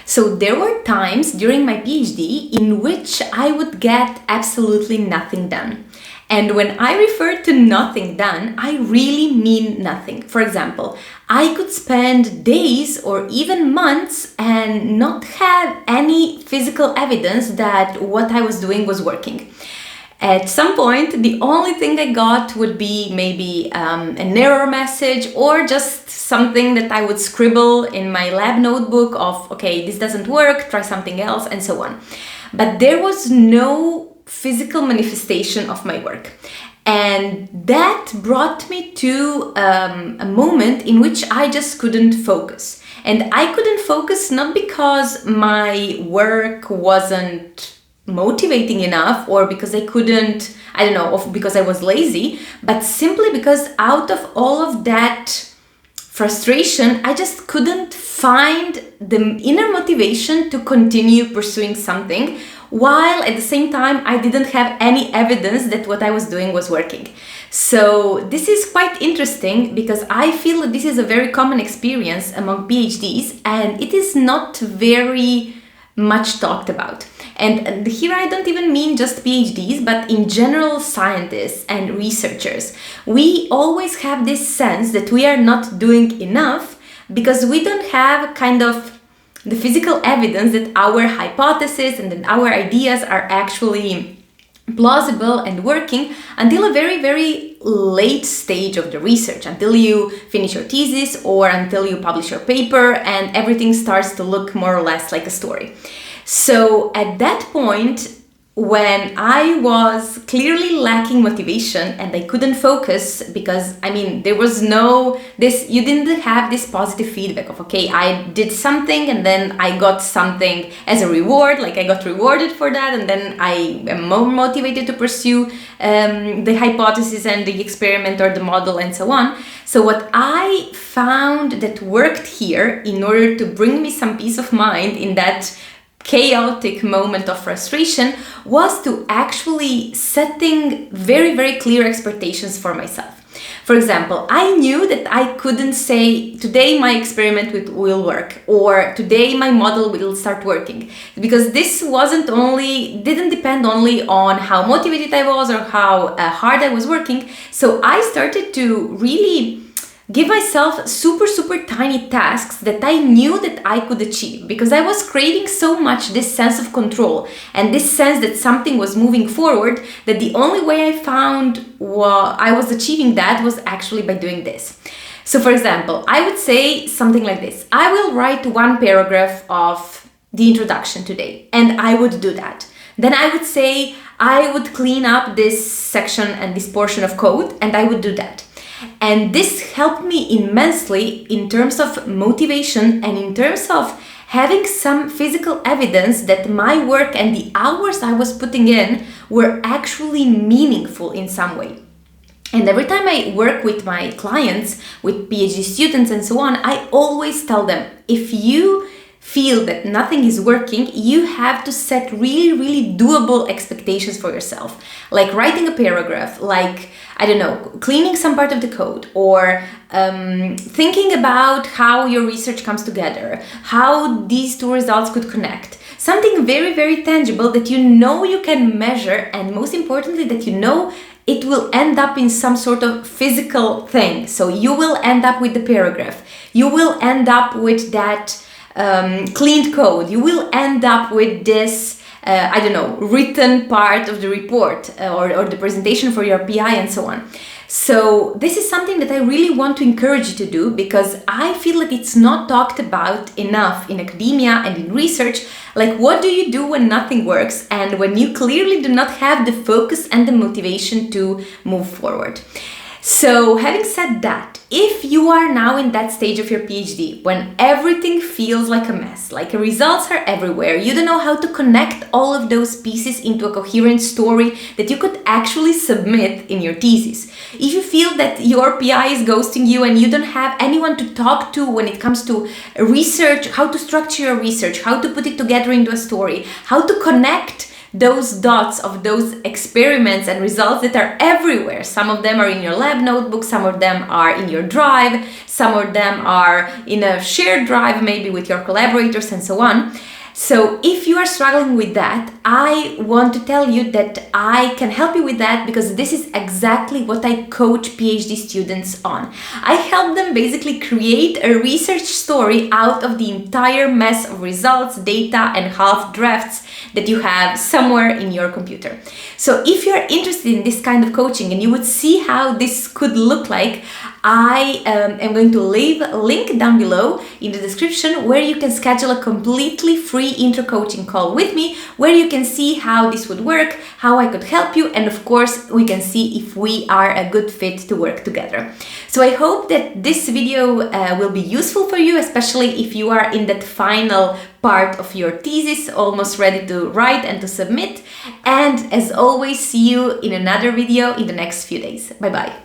So there were times during my PhD in which I would get absolutely nothing done. And when I refer to nothing done, I really mean nothing. For example, I could spend days or even months and not have any physical evidence that what I was doing was working. At some point, the only thing I got would be maybe an error message or just something that I would scribble in my lab notebook of, okay, this doesn't work, try something else, and so on. But there was no physical manifestation of my work. And that brought me to a moment in which I just couldn't focus. And I couldn't focus not because my work wasn't motivating enough or because I couldn't, I don't know, or because I was lazy, but simply because out of all of that frustration, I just couldn't find the inner motivation to continue pursuing something, while at the same time I didn't have any evidence that what I was doing was working. So this is quite interesting because I feel that this is a very common experience among PhDs and it is not very much talked about. And here I don't even mean just PhDs, but in general scientists and researchers. We always have this sense that we are not doing enough because we don't have kind of the physical evidence that our hypothesis and that our ideas are actually plausible and working until a very, very late stage of the research, until you finish your thesis or until you publish your paper and everything starts to look more or less like a story. So at that point, when I was clearly lacking motivation and I couldn't focus because, there was you didn't have this positive feedback of, okay, I did something and then I got something as a reward, like I got rewarded for that and then I am more motivated to pursue the hypothesis and the experiment or the model and so on. So what I found that worked here in order to bring me some peace of mind in that chaotic moment of frustration was to actually setting very, very clear expectations for myself. For example, I knew that I couldn't say, today my experiment will work, or today my model will start working, because this didn't depend only on how motivated I was or how hard I was working. So I started to really give myself super, super tiny tasks that I knew that I could achieve because I was craving so much this sense of control and this sense that something was moving forward, that the only way I found I was achieving that was actually by doing this. So for example, I would say something like this: I will write one paragraph of the introduction today, and I would do that. Then I would say I would clean up this section and this portion of code, and I would do that. And this helped me immensely in terms of motivation and in terms of having some physical evidence that my work and the hours I was putting in were actually meaningful in some way. And every time I work with my clients, with PhD students and so on, I always tell them, if you feel that nothing is working, you have to set really, really doable expectations for yourself. Like writing a paragraph, like, I don't know, cleaning some part of the code, or thinking about how your research comes together, how these two results could connect. Something very, very tangible that you know you can measure, and most importantly, that you know it will end up in some sort of physical thing. So you will end up with the paragraph. You will end up with that cleaned code. You will end up with this written part of the report or the presentation for your PI and so on. So this is something that I really want to encourage you to do because I feel that it's not talked about enough in academia and in research. Like, what do you do when nothing works and when you clearly do not have the focus and the motivation to move forward? So having said that, if you are now in that stage of your PhD when everything feels like a mess, like results are everywhere, you don't know how to connect all of those pieces into a coherent story that you could actually submit in your thesis. If you feel that your PI is ghosting you and you don't have anyone to talk to when it comes to research, how to structure your research, how to put it together into a story, how to connect those dots of those experiments and results that are everywhere. Some of them are in your lab notebook, some of them are in your drive, some of them are in a shared drive, maybe with your collaborators and so on. So if you are struggling with that, I want to tell you that I can help you with that, because this is exactly what I coach PhD students on. I help them basically create a research story out of the entire mess of results, data, and half drafts that you have somewhere in your computer. So if you're interested in this kind of coaching and you would see how this could look like, I am going to leave a link down below in the description where you can schedule a completely free intro coaching call with me, where you can see how this would work, how I could help you, and of course we can see if we are a good fit to work together. So I hope that this video will be useful for you, especially if you are in that final part of your thesis, almost ready to write and to submit. And as always, see you in another video in the next few days. Bye bye.